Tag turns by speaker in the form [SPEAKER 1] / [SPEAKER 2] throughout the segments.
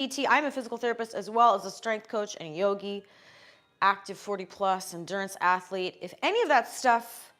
[SPEAKER 1] PT. I'm a physical therapist as well as a strength coach and a yogi, active 40 plus, endurance athlete. If any of that stuff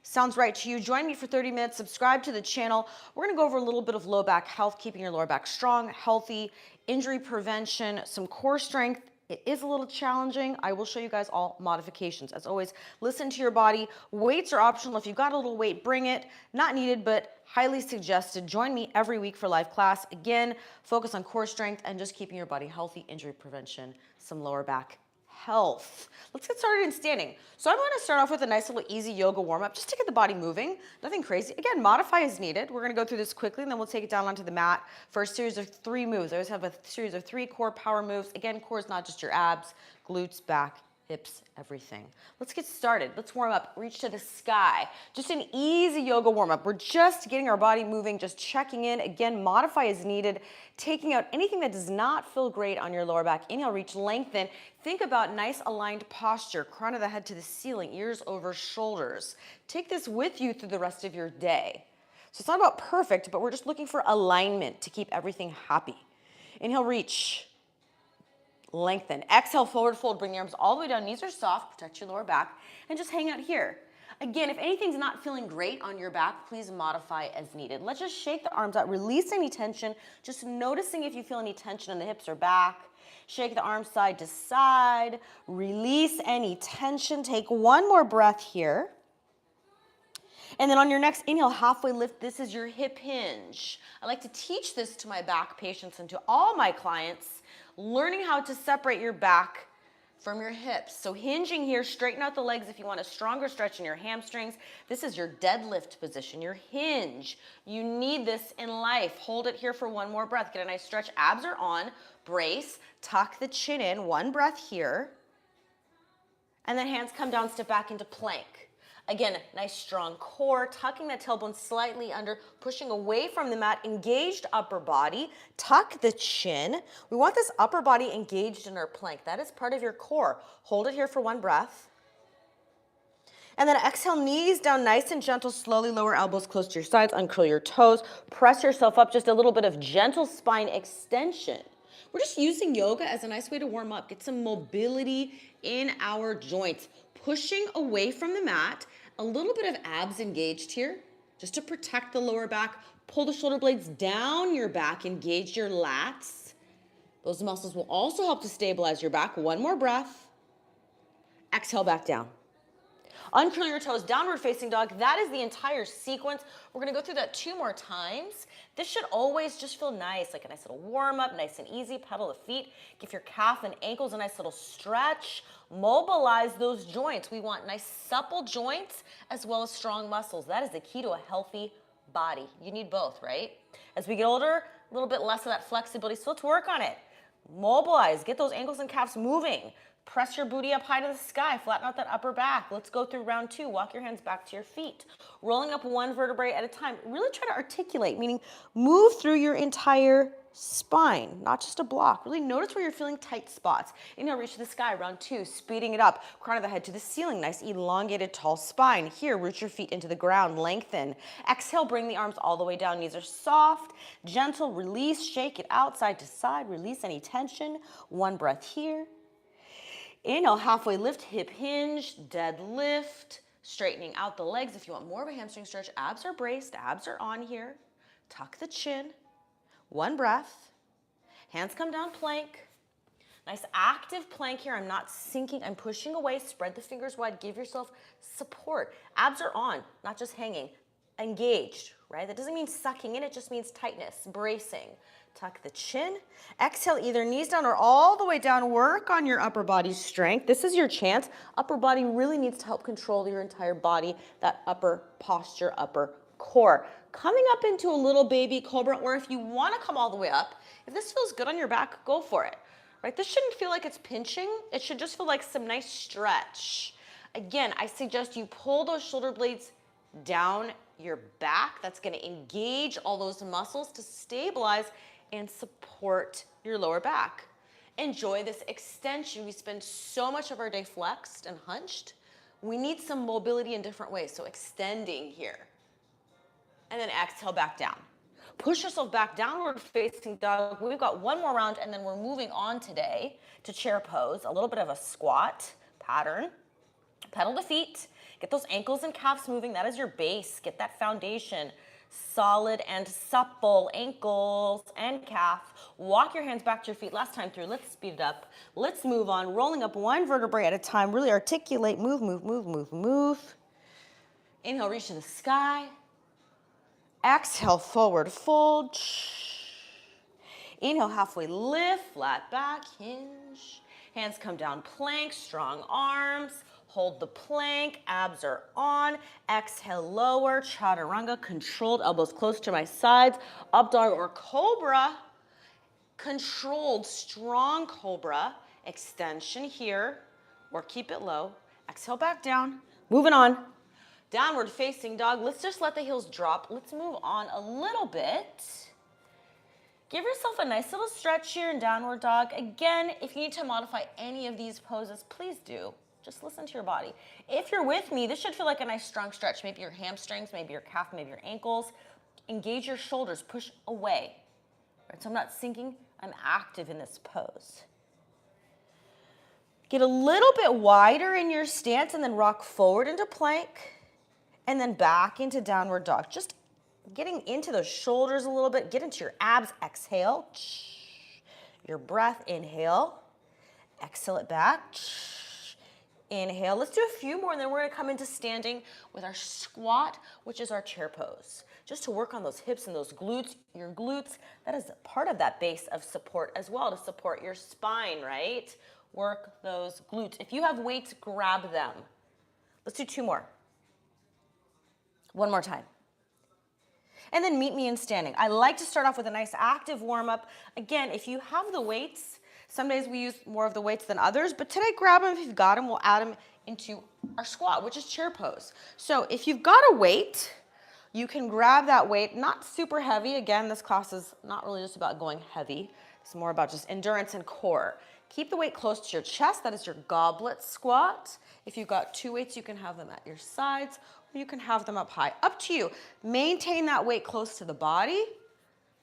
[SPEAKER 1] sounds right to you, join me for 30 minutes, subscribe to the channel. We're gonna go over a little bit of low back health, keeping your lower back strong, healthy, injury prevention, some core strength. It is a little challenging. I will show you guys all modifications. As always, listen to your body. Weights are optional. If you've got a little weight, bring it. Not needed, but highly suggested. Join me every week for live class. Again, focus on core strength and just keeping your body healthy, injury prevention, some lower back health. Let's get started in standing. So I'm going to start off with a nice little easy yoga warm-up just to get the body moving. Nothing crazy. Again, modify as needed. We're going to go through this quickly and then we'll take it down onto the mat for a series of 3 moves. I always have a series of 3 core power moves. Again, core is not just your abs, glutes, back, hips, everything. Let's get started. Let's warm up. Reach to the sky. Just an easy yoga warm-up. We're just getting our body moving, just checking in. Again, modify as needed. Taking out anything that does not feel great on your lower back. Inhale, reach, lengthen. Think about nice aligned posture. Crown of the head to the ceiling, ears over shoulders. Take this with you through the rest of your day. So it's not about perfect, but we're just looking for alignment to keep everything happy. Inhale, reach. Lengthen. Exhale, forward fold. Bring the arms all the way down. Knees are soft. Protect your lower back. And just hang out here. Again, if anything's not feeling great on your back, please modify as needed. Let's just shake the arms out. Release any tension. Just noticing if you feel any tension in the hips or back. Shake the arms side to side. Release any tension. Take one more breath here. And then on your next inhale, halfway lift, this is your hip hinge. I like to teach this to my back patients and to all my clients, learning how to separate your back from your hips. So hinging here, straighten out the legs if you want a stronger stretch in your hamstrings. This is your deadlift position, your hinge. You need this in life. Hold it here for one more breath. Get a nice stretch. Abs are on. Brace. Tuck the chin in. One breath here. And then hands come down, step back into plank. Again, nice strong core, tucking that tailbone slightly under, pushing away from the mat, engaged upper body, tuck the chin. We want this upper body engaged in our plank. That is part of your core. Hold it here for one breath. And then exhale, knees down nice and gentle, slowly lower elbows close to your sides, uncurl your toes, press yourself up, just a little bit of gentle spine extension. We're just using yoga as a nice way to warm up, get some mobility in our joints. Pushing away from the mat, a little bit of abs engaged here, just to protect the lower back. Pull the shoulder blades down your back, engage your lats. Those muscles will also help to stabilize your back. One more breath. Exhale back down. Uncurl your toes, downward facing dog. That is the entire sequence. We're gonna go through that 2 more times. This should always just feel nice, like a nice little warm up, nice and easy. Pedal the feet. Give your calf and ankles a nice little stretch. Mobilize those joints. We want nice supple joints as well as strong muscles. That is the key to a healthy body. You need both, right? As we get older, a little bit less of that flexibility, so let's work on it. Mobilize, get those ankles and calves moving. Press your booty up high to the sky, flatten out that upper back. Let's go through round 2. Walk your hands back to your feet. Rolling up one vertebrae at a time. Really try to articulate, meaning move through your entire spine, not just a block. Really notice where you're feeling tight spots. Inhale, reach to the sky, round 2, speeding it up. Crown of the head to the ceiling, nice elongated tall spine. Here, root your feet into the ground, lengthen. Exhale, bring the arms all the way down. Knees are soft, gentle, release, shake it out, side to side, release any tension. One breath here. Inhale, halfway lift, hip hinge, deadlift, straightening out the legs. If you want more of a hamstring stretch, abs are braced, abs are on here. Tuck the chin. One breath. Hands come down, plank. Nice active plank here. I'm not sinking, I'm pushing away. Spread the fingers wide, give yourself support. Abs are on, not just hanging. Engaged, right? That doesn't mean sucking in, it just means tightness, bracing. Tuck the chin. Exhale, either knees down or all the way down. Work on your upper body strength. This is your chance. Upper body really needs to help control your entire body, that upper posture, upper core. Coming up into a little baby cobra, or if you want to come all the way up, if this feels good on your back, go for it. Right? This shouldn't feel like it's pinching. It should just feel like some nice stretch. Again, I suggest you pull those shoulder blades down your back. That's going to engage all those muscles to stabilize and support your lower back. Enjoy this extension. We spend so much of our day flexed and hunched. We need some mobility in different ways, so extending here. And then exhale back down. Push yourself back, downward facing dog. We've got one more round, and then we're moving on today to chair pose, a little bit of a squat pattern. Pedal the feet, get those ankles and calves moving. That is your base. Get that foundation solid and supple, ankles and calf. Walk your hands back to your feet. Last time through, let's speed it up. Let's move on, rolling up one vertebrae at a time. Really articulate, move, move, move, move, move. Inhale, reach to the sky. Exhale, forward fold. Inhale, halfway lift, flat back, hinge. Hands come down, plank, strong arms. Hold the plank, abs are on. Exhale, lower, chaturanga, controlled, elbows close to my sides. Up dog or cobra. Controlled, strong cobra. Extension here, or keep it low. Exhale, back down. Moving on. Downward facing dog. Let's just let the heels drop. Let's move on a little bit. Give yourself a nice little stretch here in downward dog. Again, if you need to modify any of these poses, please do. Just listen to your body. If you're with me, this should feel like a nice strong stretch. Maybe your hamstrings, maybe your calf, maybe your ankles. Engage your shoulders, push away. Right, so I'm not sinking, I'm active in this pose. Get a little bit wider in your stance and then rock forward into plank and then back into downward dog. Just getting into those shoulders a little bit. Get into your abs. Exhale. Your breath. Inhale. Exhale it back. Inhale. Let's do a few more, and then we're going to come into standing with our squat, which is our chair pose. Just to work on those hips and those glutes. Your glutes, that is part of that base of support as well, to support your spine, right? Work those glutes. If you have weights, grab them. Let's do two more. One more time. And then meet me in standing. I like to start off with a nice active warm-up. Again, if you have the weights, some days we use more of the weights than others, but today grab them if you've got them. We'll add them into our squat, which is chair pose. So if you've got a weight, you can grab that weight, not super heavy. Again, this class is not really just about going heavy. It's more about just endurance and core. Keep the weight close to your chest. That is your goblet squat. If you've got two weights, you can have them at your sides, or you can have them up high. Up to you. Maintain that weight close to the body,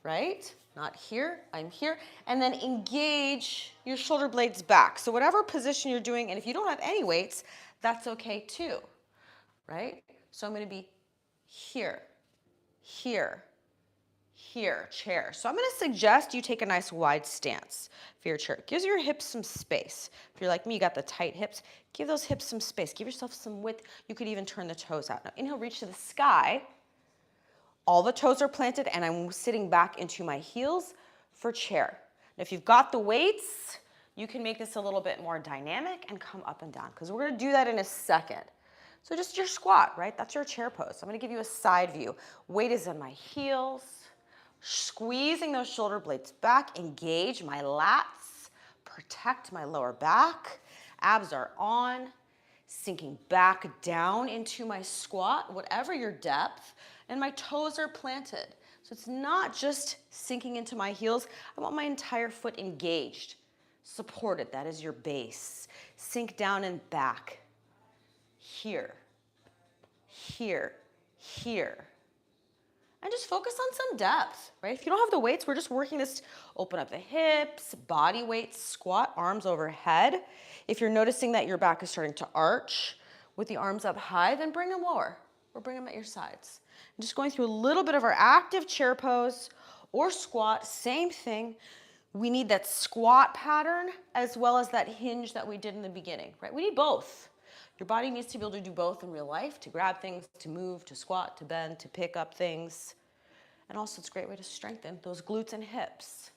[SPEAKER 1] right? Not here, I'm here. And then engage your shoulder blades back. So whatever position you're doing, and if you don't have any weights, that's okay too, right? So I'm gonna be here, here, here, chair. So I'm gonna suggest you take a nice wide stance for your chair. Gives your hips some space. If you're like me, you got the tight hips, give those hips some space. Give yourself some width. You could even turn the toes out. Now inhale, reach to the sky. All the toes are planted and I'm sitting back into my heels for chair. Now if you've got the weights, you can make this a little bit more dynamic and come up and down, because we're gonna do that in a second. So just your squat, right? That's your chair pose. So I'm gonna give you a side view. Weight is in my heels. Squeezing those shoulder blades back, engage my lats, protect my lower back. Abs are on, sinking back down into my squat, whatever your depth, and my toes are planted. So it's not just sinking into my heels. I want my entire foot engaged, supported. That is your base. Sink down and back. Here, here, here. And just focus on some depth, right? If you don't have the weights, we're just working this. Open up the hips, body weight, squat, arms overhead. If you're noticing that your back is starting to arch with the arms up high, then bring them lower or bring them at your sides. And just going through a little bit of our active chair pose or squat, same thing. We need that squat pattern as well as that hinge that we did in the beginning, right? We need both. Your body needs to be able to do both in real life, to grab things, to move, to squat, to bend, to pick up things. And also it's a great way to strengthen those glutes and hips.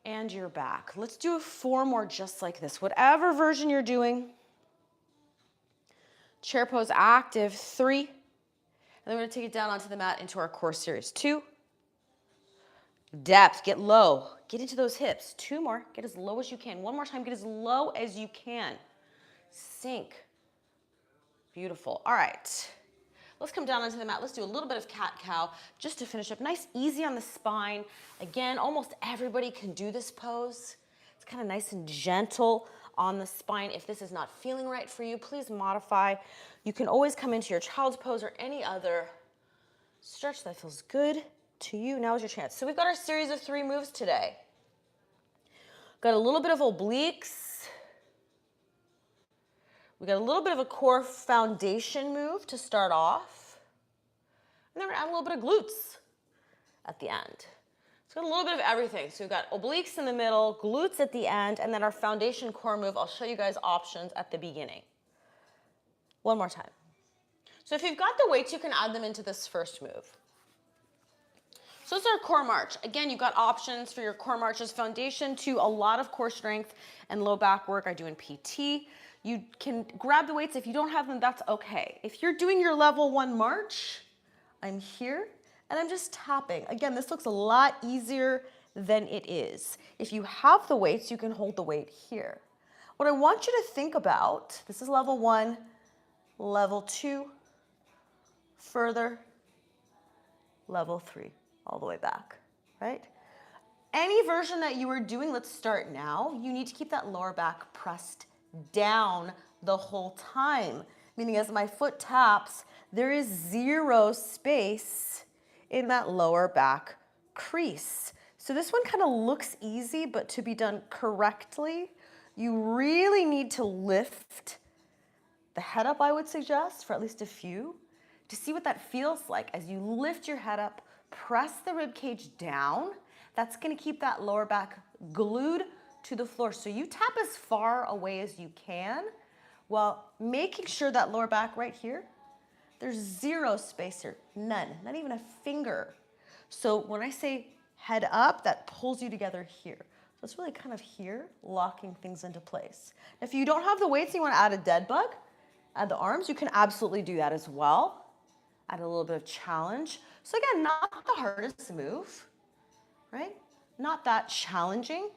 [SPEAKER 1] And your back. Let's do 4 more just like this. Whatever version you're doing. Chair pose active, 3. And then we're gonna take it down onto the mat into our core series. 2. Depth, get low. Get into those hips. 2 more, get as low as you can. 1 more time, get as low as you can. Sink. Beautiful. All right. Let's come down onto the mat. Let's do a little bit of cat-cow just to finish up. Nice, easy on the spine. Again, almost everybody can do this pose. It's kind of nice and gentle on the spine. If this is not feeling right for you, please modify. You can always come into your child's pose or any other stretch that feels good. to you. Now is your chance. So we've got our series of 3 moves today. Got a little bit of obliques. We got a little bit of a core foundation move to start off. And then we're gonna add a little bit of glutes at the end. It's got a little bit of everything. So we've got obliques in the middle, glutes at the end, and then our foundation core move. I'll show you guys options at the beginning. One more time. So if you've got the weights, you can add them into this first move. So it's our core march. Again, you've got options for your core marches, foundation to a lot of core strength and low back work I do in PT. You can grab the weights. If you don't have them, that's okay. If you're doing your level 1 march, I'm here and I'm just tapping. Again, this looks a lot easier than it is. If you have the weights, you can hold the weight here. What I want you to think about, this is level 1, level 2, further, level 3. All the way back, right? Any version that you are doing, let's start now, you need to keep that lower back pressed down the whole time. Meaning as my foot taps, there is 0 space in that lower back crease. So this one kind of looks easy, but to be done correctly, you really need to lift the head up, I would suggest, for at least a few, to see what that feels like as you lift your head up. Press the rib cage down. That's gonna keep that lower back glued to the floor. So you tap as far away as you can while making sure that lower back right here, there's 0 space here, none, not even a finger. So when I say head up, that pulls you together here. So it's really kind of here, locking things into place. If you don't have the weights and you wanna add a dead bug, add the arms, you can absolutely do that as well. Add a little bit of challenge. So again, not the hardest move, right? Not that challenging.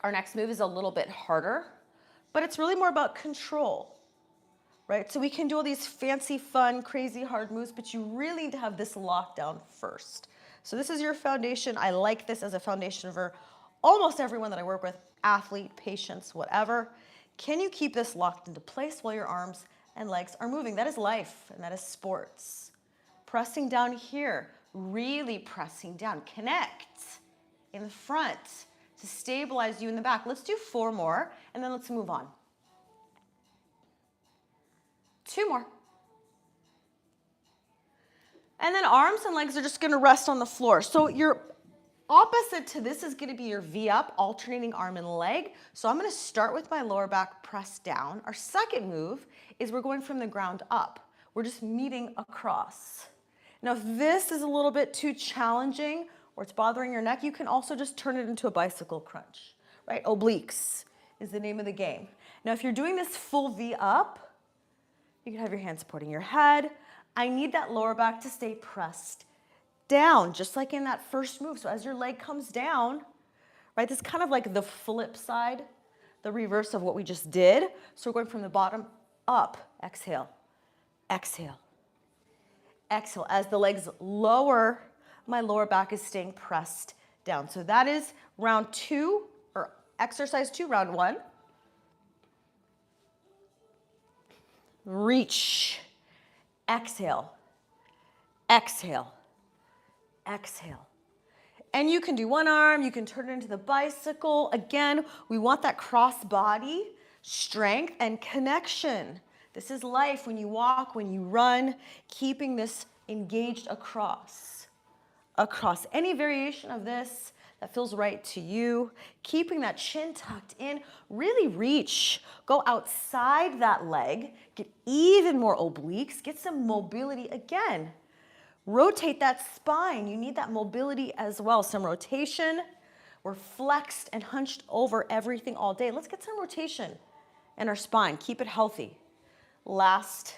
[SPEAKER 1] Our next move is a little bit harder, but it's really more about control, right? So we can do all these fancy, fun, crazy, hard moves, but you really need to have this locked down first. So this is your foundation. I like this as a foundation for almost everyone that I work with, athlete, patients, whatever. Can you keep this locked into place while your arms and legs are moving? That is life, and that is sports. Pressing down here, really pressing down. Connect in the front to stabilize you in the back. Let's do 4 more, and then let's move on. 2 more. And then arms and legs are just gonna rest on the floor. So your opposite to this is gonna be your V up, alternating arm and leg. So I'm gonna start with my lower back pressed down. Our second move is we're going from the ground up. We're just meeting across. Now, if this is a little bit too challenging or it's bothering your neck, you can also just turn it into a bicycle crunch, right? Obliques is the name of the game. Now, if you're doing this full V up, you can have your hands supporting your head. I need that lower back to stay pressed down, just like in that first move. So as your leg comes down, right, this is kind of like the flip side, the reverse of what we just did. So we're going from the bottom up, exhale, exhale. Exhale. As the legs lower, my lower back is staying pressed down. So that is round 2, or exercise 2, round 1. Reach. Exhale. Exhale. Exhale. And you can do one arm, you can turn it into the bicycle. Again, we want that cross body strength and connection. This is life when you walk, when you run, keeping this engaged across. Across. Any variation of this that feels right to you, keeping that chin tucked in, really reach. Go outside that leg, get even more obliques, get some mobility again. Rotate that spine. You need that mobility as well. Some rotation. We're flexed and hunched over everything all day. Let's get some rotation in our spine. Keep it healthy. Last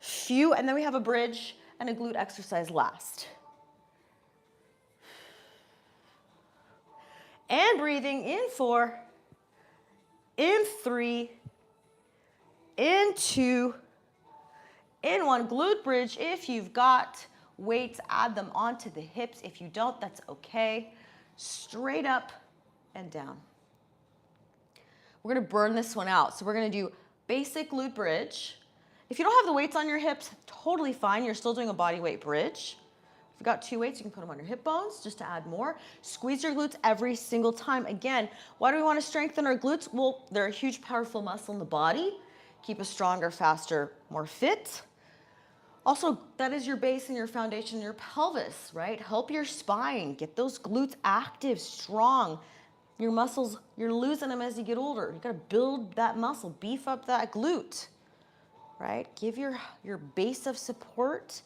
[SPEAKER 1] few, and then we have a bridge and a glute exercise last. And breathing in 4, in 3, in 2, in 1. Glute bridge. If you've got weights, add them onto the hips. If you don't, that's okay. Straight up and down. We're gonna burn this one out. So we're gonna do basic glute bridge. If you don't have the weights on your hips, totally fine. You're still doing a body weight bridge, If you've got 2 weights, you can put them on your hip bones just to add more. Squeeze your glutes every single time. Again, why do we want to strengthen our glutes? Well, they're a huge, powerful muscle in the body. Keep us stronger, faster, more fit. Also, that is your base and your foundation, your pelvis, right? Help your spine. Get those glutes active, strong. Your muscles, you're losing them as you get older. You gotta build that muscle, beef up that glute, right? Give your base of support,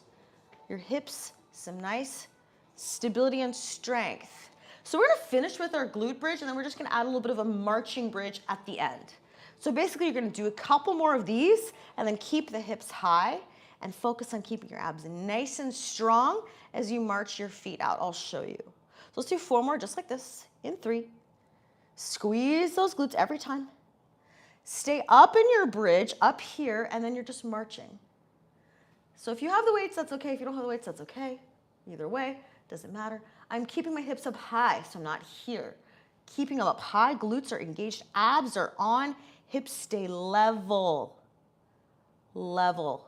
[SPEAKER 1] your hips, some nice stability and strength. So we're gonna finish with our glute bridge, and then we're just gonna add a little bit of a marching bridge at the end. So basically you're gonna do a couple more of these and then keep the hips high and focus on keeping your abs nice and strong as you march your feet out. I'll show you. So let's do 4 more just like this in 3. Squeeze those glutes every time. Stay up in your bridge, up here, and then you're just marching. So if you have the weights, that's okay. If you don't have the weights, that's okay. Either way, doesn't matter. I'm keeping my hips up high, so I'm not here. Keeping them up high, glutes are engaged, abs are on, hips stay level. Level.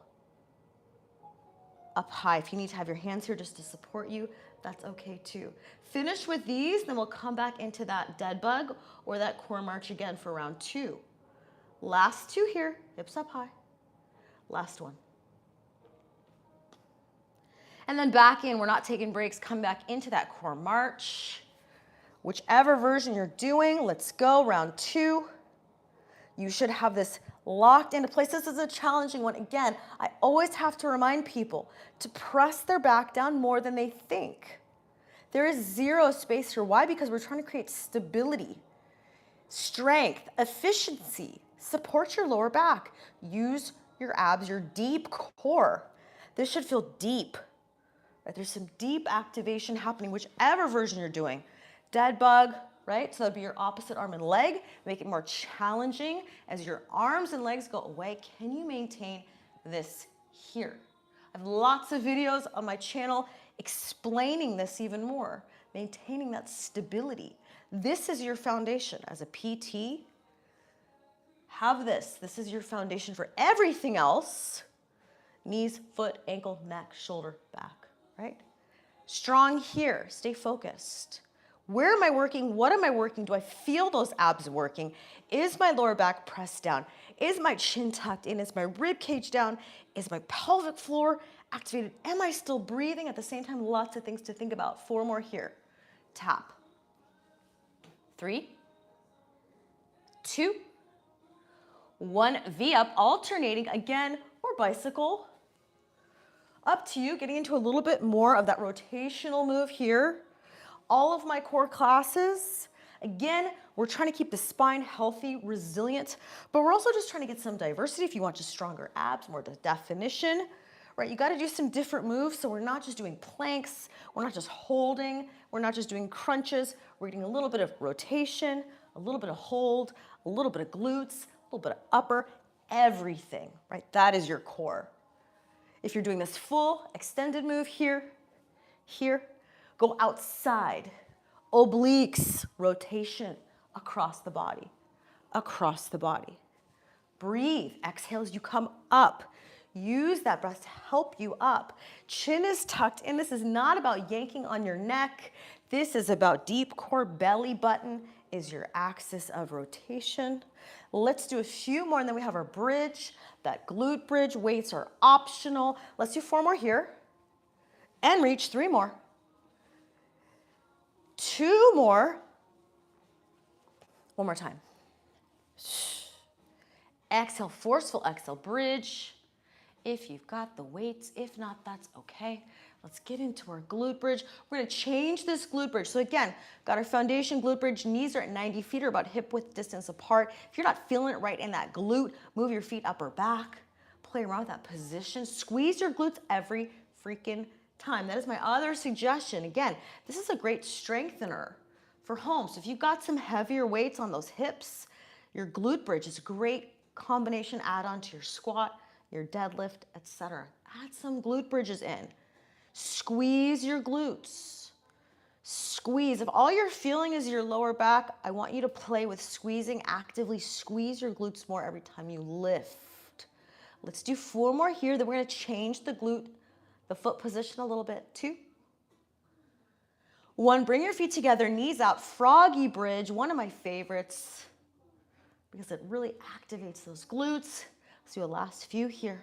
[SPEAKER 1] Up high. If you need to have your hands here just to support you, that's okay too. Finish with these, then we'll come back into that dead bug or that core march again for round 2. Last 2 here, hips up high. Last one. And then back in, we're not taking breaks, come back into that core march. Whichever version you're doing, let's go, round 2. You should have this locked into place. This is a challenging one. Again, I always have to remind people to press their back down more than they think. There is zero space here. Why? Because we're trying to create stability, strength, efficiency. Support your lower back. Use your abs, your deep core. This should feel deep. Right? There's some deep activation happening, whichever version you're doing. Dead bug, right? So that'd be your opposite arm and leg. Make it more challenging as your arms and legs go away. Can you maintain this here? I have lots of videos on my channel explaining this even more, maintaining that stability. This is your foundation as a PT. Have this. This is your foundation for everything else. Knees, foot, ankle, neck, shoulder, back, right? Strong here. Stay focused. Where am I working? What am I working? Do I feel those abs working? Is my lower back pressed down? Is my chin tucked in? Is my rib cage down? Is my pelvic floor activated? Am I still breathing? At the same time, lots of things to think about. 4 more here. Tap. 3, 2, 1. V up, alternating again, or bicycle. Up to you, getting into a little bit more of that rotational move here. All of my core classes, again, we're trying to keep the spine healthy, resilient, but we're also just trying to get some diversity. If you want just stronger abs, more definition, right? You got to do some different moves. So we're not just doing planks. We're not just holding. We're not just doing crunches. We're getting a little bit of rotation, a little bit of hold, a little bit of glutes, a little bit of upper, everything, right? That is your core. If you're doing this full extended move here, here, go outside, obliques, rotation across the body, across the body. Breathe, exhale as you come up. Use that breath to help you up. Chin is tucked in. This is not about yanking on your neck. This is about deep core. Belly button is your axis of rotation. Let's do a few more and then we have our bridge, that glute bridge. Weights are optional. Let's do 4 more here and reach 3 more. 2 more. 1 more time. Exhale, forceful exhale, bridge. If you've got the weights, if not, that's okay. Let's get into our glute bridge. We're gonna change this glute bridge. So again, got our foundation glute bridge. Knees are at 90 feet or about hip width distance apart. If you're not feeling it right in that glute, move your feet up or back. Play around with that position. Squeeze your glutes every freaking time. That is my other suggestion. Again, this is a great strengthener for home. So if you've got some heavier weights on those hips, your glute bridge is a great combination add-on to your squat, your deadlift, etc. Add some glute bridges in. Squeeze your glutes. Squeeze. If all you're feeling is your lower back, I want you to play with squeezing. Actively squeeze your glutes more every time you lift. Let's do 4 more here. Then we're going to change the glute, the foot position a little bit. 2, 1, bring your feet together, knees out, froggy bridge, one of my favorites because it really activates those glutes. Let's do a last few here.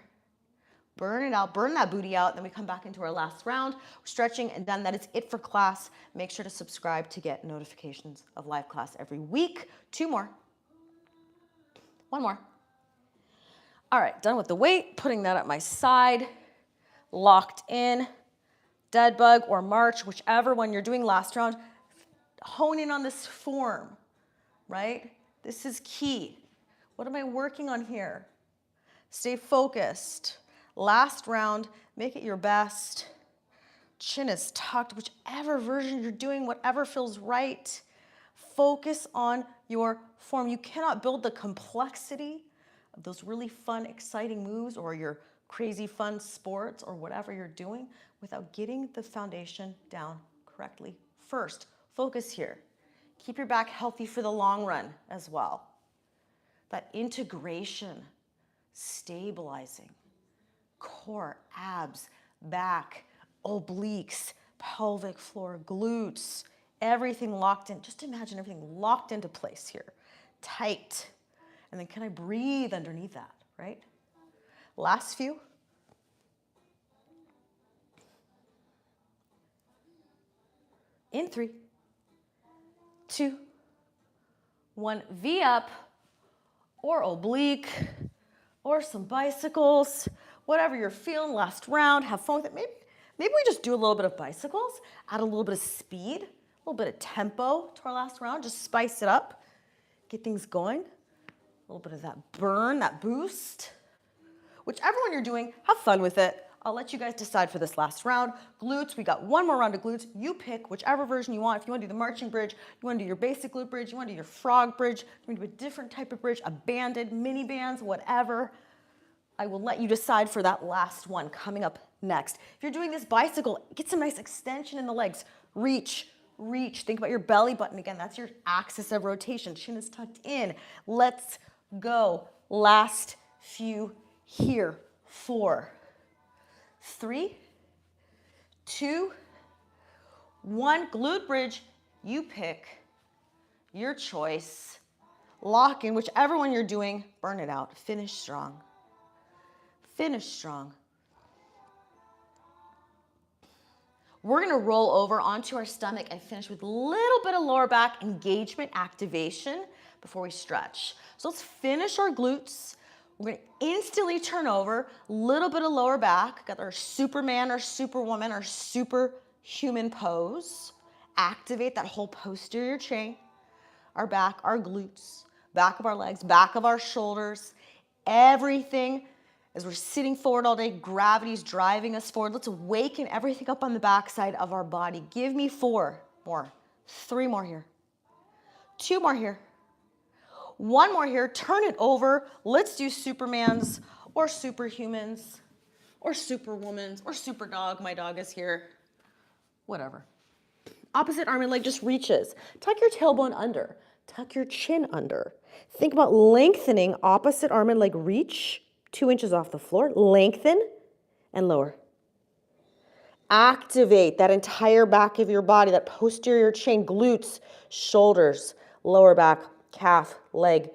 [SPEAKER 1] Burn it out, burn that booty out, then we come back into our last round. We're stretching and done. That is it for class. Make sure to subscribe to get notifications of live class every week. 2 more. 1 more. All right, done with the weight, putting that at my side, locked in, dead bug or march, whichever one you're doing last round. Hone in on this form, right? This is key. What am I working on here? Stay focused. Last round, make it your best. Chin is tucked, whichever version you're doing, whatever feels right. Focus on your form. You cannot build the complexity of those really fun, exciting moves or your crazy fun sports or whatever you're doing without getting the foundation down correctly first. Focus here. Keep your back healthy for the long run as well. That integration, stabilizing, core, abs, back, obliques, pelvic floor, glutes, everything locked in. Just imagine everything locked into place here, tight. And then can I breathe underneath that, right? Last few. In 3, 2, 1. V up or oblique or some bicycles, whatever you're feeling. Last round, have fun with it. Maybe we just do a little bit of bicycles, add a little bit of speed, a little bit of tempo to our last round. Just spice it up, get things going. A little bit of that burn, that boost. Whichever one you're doing, have fun with it. I'll let you guys decide for this last round. Glutes, we got 1 more round of glutes. You pick whichever version you want. If you want to do the marching bridge, you want to do your basic glute bridge, you want to do your frog bridge, you want to do a different type of bridge, a banded, mini bands, whatever. I will let you decide for that last one coming up next. If you're doing this bicycle, get some nice extension in the legs. Reach, reach. Think about your belly button again. That's your axis of rotation. Chin is tucked in. Let's go. Last few here. 4, 3, 2, 1. Glute bridge. You pick your choice. Lock in whichever one you're doing. Burn it out. Finish strong. Finish strong. We're going to roll over onto our stomach and finish with a little bit of lower back engagement activation before we stretch. So let's finish our glutes. We're going to instantly turn over, a little bit of lower back. Got our Superman or Superwoman or superhuman pose. Activate that whole posterior chain. Our back, our glutes, back of our legs, back of our shoulders. Everything, as we're sitting forward all day, gravity's driving us forward. Let's awaken everything up on the backside of our body. Give me 4 more. 3 more here. 2 more here. 1 more here. Turn it over. Let's do Supermans or Superhumans or Superwomans or Superdog. My dog is here. Whatever. Opposite arm and leg just reaches. Tuck your tailbone under. Tuck your chin under. Think about lengthening opposite arm and leg reach 2 inches off the floor. Lengthen and lower. Activate that entire back of your body, that posterior chain, glutes, shoulders, lower back, calf, leg.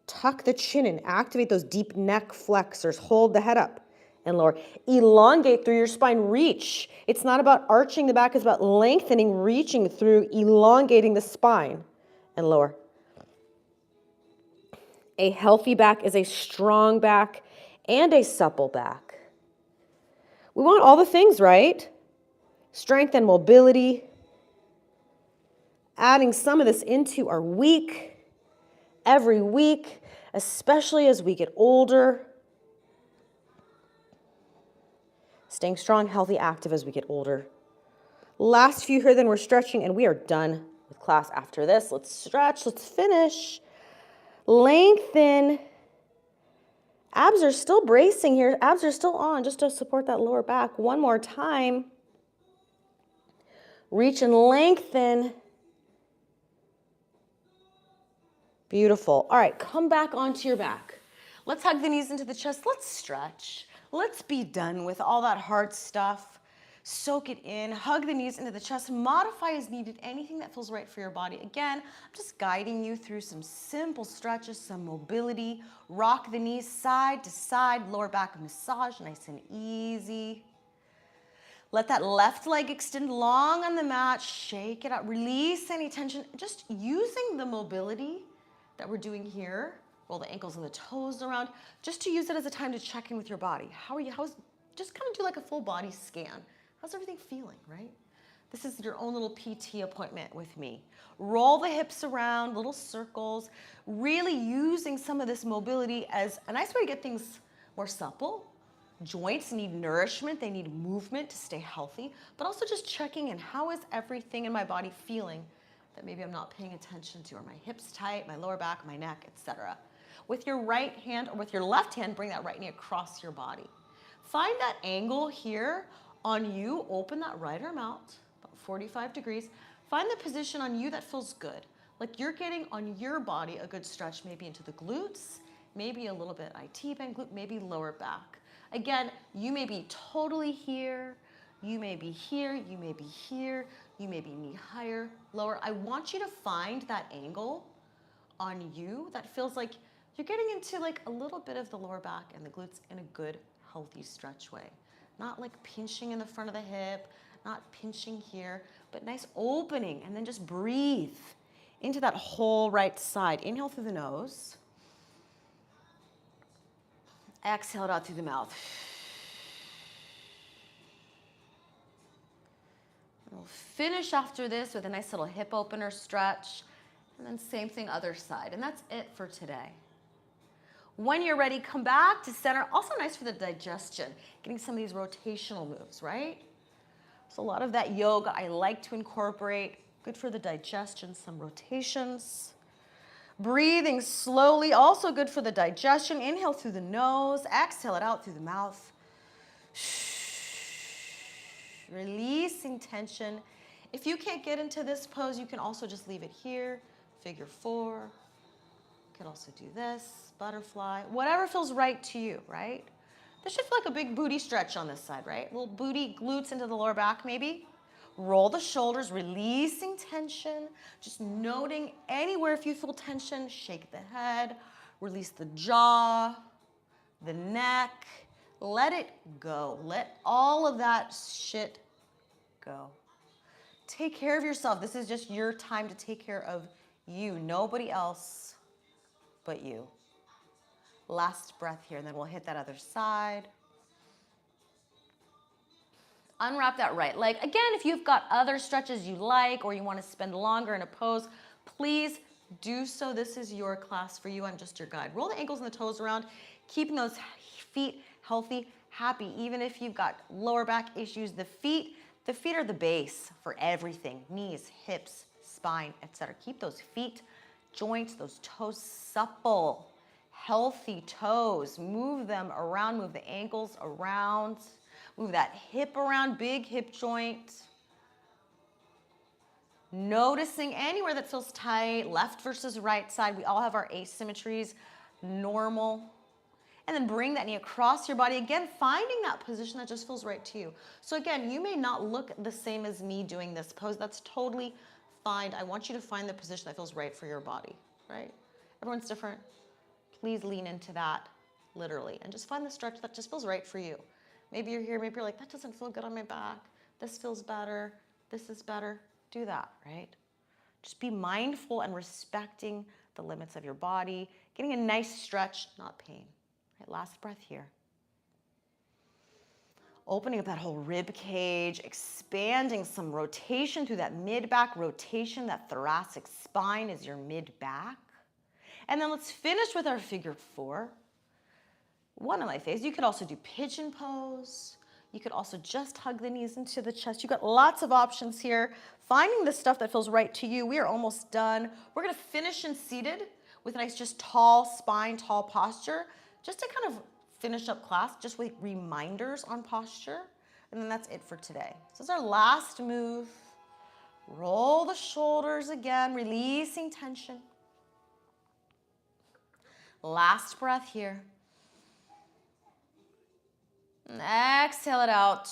[SPEAKER 1] Tuck the chin in. Activate those deep neck flexors. Hold the head up and lower. Elongate through your spine. Reach. It's not about arching the back. It's about lengthening, reaching through, elongating the spine and lower. A healthy back is a strong back and a supple back. We want all the things, right? Strength and mobility. Adding some of this into our week, every week, especially as we get older. Staying strong, healthy, active as we get older. Last few here, then we're stretching, and we are done with class after this. Let's stretch, let's finish. Lengthen. Abs are still bracing here. Abs are still on just to support that lower back. 1 more time. Reach and lengthen. Beautiful. All right, come back onto your back. Let's hug the knees into the chest. Let's stretch. Let's be done with all that hard stuff. Soak it in, hug the knees into the chest, modify as needed, anything that feels right for your body. Again, I'm just guiding you through some simple stretches, some mobility. Rock the knees side to side, lower back massage, nice and easy. Let that left leg extend long on the mat, shake it out, release any tension. Just using the mobility that we're doing here, roll the ankles and the toes around, just to use it as a time to check in with your body. How are you? Just kind of do like a full body scan. How's everything feeling, right? This is your own little PT appointment with me. Roll the hips around, little circles, really using some of this mobility as a nice way to get things more supple. Joints need nourishment, they need movement to stay healthy, but also just checking in, how is everything in my body feeling that maybe I'm not paying attention to? Are my hips tight, my lower back, my neck, etc.? With your right hand or with your left hand, bring that right knee across your body. Find that angle here on you, open that right arm out, about 45 degrees. Find the position on you that feels good. Like you're getting on your body a good stretch, maybe into the glutes, maybe a little bit IT band glute, maybe lower back. Again, you may be totally here, you may be here, you may be here, you may be knee higher, lower. I want you to find that angle on you that feels like you're getting into like a little bit of the lower back and the glutes in a good, healthy stretch way. Not like pinching in the front of the hip, not pinching here, but nice opening, and then just breathe into that whole right side. Inhale through the nose. Exhale it out through the mouth. We'll finish after this with a nice little hip opener stretch, and then same thing other side, and that's it for today. When you're ready, come back to center. Also nice for the digestion, getting some of these rotational moves, right? So a lot of that yoga I like to incorporate. Good for the digestion, some rotations. Breathing slowly, also good for the digestion. Inhale through the nose, exhale it out through the mouth. Releasing tension. If you can't get into this pose, you can also just leave it here. Figure 4. You could also do this, butterfly, whatever feels right to you, right? This should feel like a big booty stretch on this side, right? Little booty glutes into the lower back maybe. Roll the shoulders, releasing tension. Just noting anywhere if you feel tension, shake the head, release the jaw, the neck. Let it go. Let all of that shit go. Take care of yourself. This is just your time to take care of you. Nobody else but you. Last breath here, and then we'll hit that other side. Unwrap that right leg. Again, if you've got other stretches you like or you want to spend longer in a pose, please do so. This is your class for you. I'm just your guide. Roll the ankles and the toes around, keeping those feet healthy, happy. Even if you've got lower back issues, the feet are the base for everything. Knees, hips, spine, etc. Keep those feet, joints, those toes supple, healthy toes. Move them around, move the ankles around. Move that hip around, big hip joint. Noticing anywhere that feels tight, left versus right side. We all have our asymmetries, normal. And then bring that knee across your body. Again, finding that position that just feels right to you. So again, you may not look the same as me doing this pose. That's totally fine. I want you to find the position that feels right for your body, right? Everyone's different. Please lean into that, literally. And just find the stretch that just feels right for you. Maybe you're here, maybe you're like, that doesn't feel good on my back. This feels better. This is better. Do that, right? Just be mindful and respecting the limits of your body, getting a nice stretch, not pain. Right? Last breath here. Opening up that whole rib cage, expanding some rotation through that mid-back rotation. That thoracic spine is your mid-back. And then let's finish with our figure 4. One of my favorites. You could also do pigeon pose. You could also just hug the knees into the chest. You've got lots of options here. Finding the stuff that feels right to you. We are almost done. We're going to finish in seated with a nice just tall spine, tall posture, just to kind of finish up class, just with reminders on posture. And then that's it for today. So this is our last move. Roll the shoulders again, releasing tension. Last breath here. And exhale it out.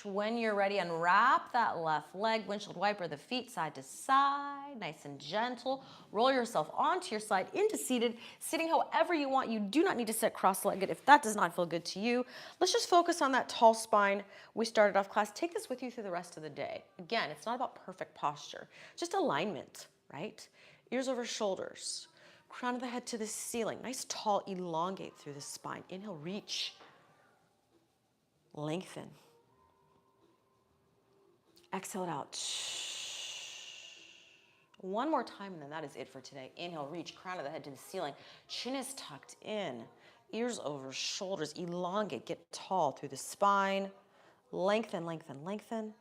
[SPEAKER 1] When you're ready, unwrap that left leg, windshield wiper the feet side to side, nice and gentle. Roll yourself onto your side into seated, sitting however you want. You do not need to sit cross-legged if that does not feel good to you. Let's just focus on that tall spine we started off class. Take this with you through the rest of the day. Again, it's not about perfect posture, just alignment, right? Ears over shoulders, crown of the head to the ceiling. Nice, tall, elongate through the spine. Inhale, reach, lengthen. Exhale it out. One more time, and then that is it for today. Inhale, reach, crown of the head to the ceiling. Chin is tucked in. Ears over shoulders. Elongate, get tall through the spine. Lengthen, lengthen, lengthen.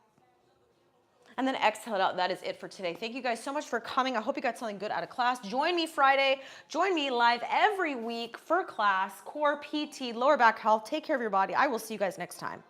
[SPEAKER 1] And then exhale it out. That is it for today. Thank you guys so much for coming. I hope you got something good out of class. Join me Friday. Join me live every week for class, core, PT, lower back health. Take care of your body. I will see you guys next time.